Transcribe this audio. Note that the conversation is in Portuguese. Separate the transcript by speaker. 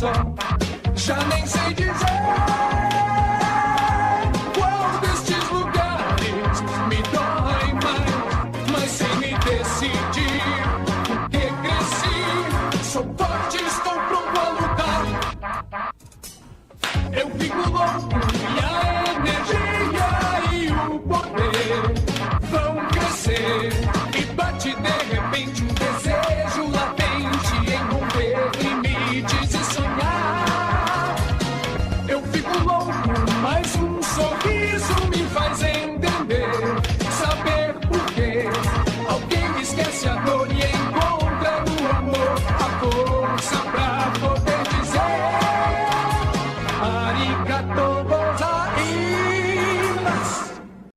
Speaker 1: só, já nem sei dizer qual destes lugares me dói mais, mas sem me decidir, porque cresci, sou forte, estou pronto a lutar. Eu fico louco e a energia e o poder vão crescer e bate de repente um desejo latente em romper limites e sonhar. Eu fico louco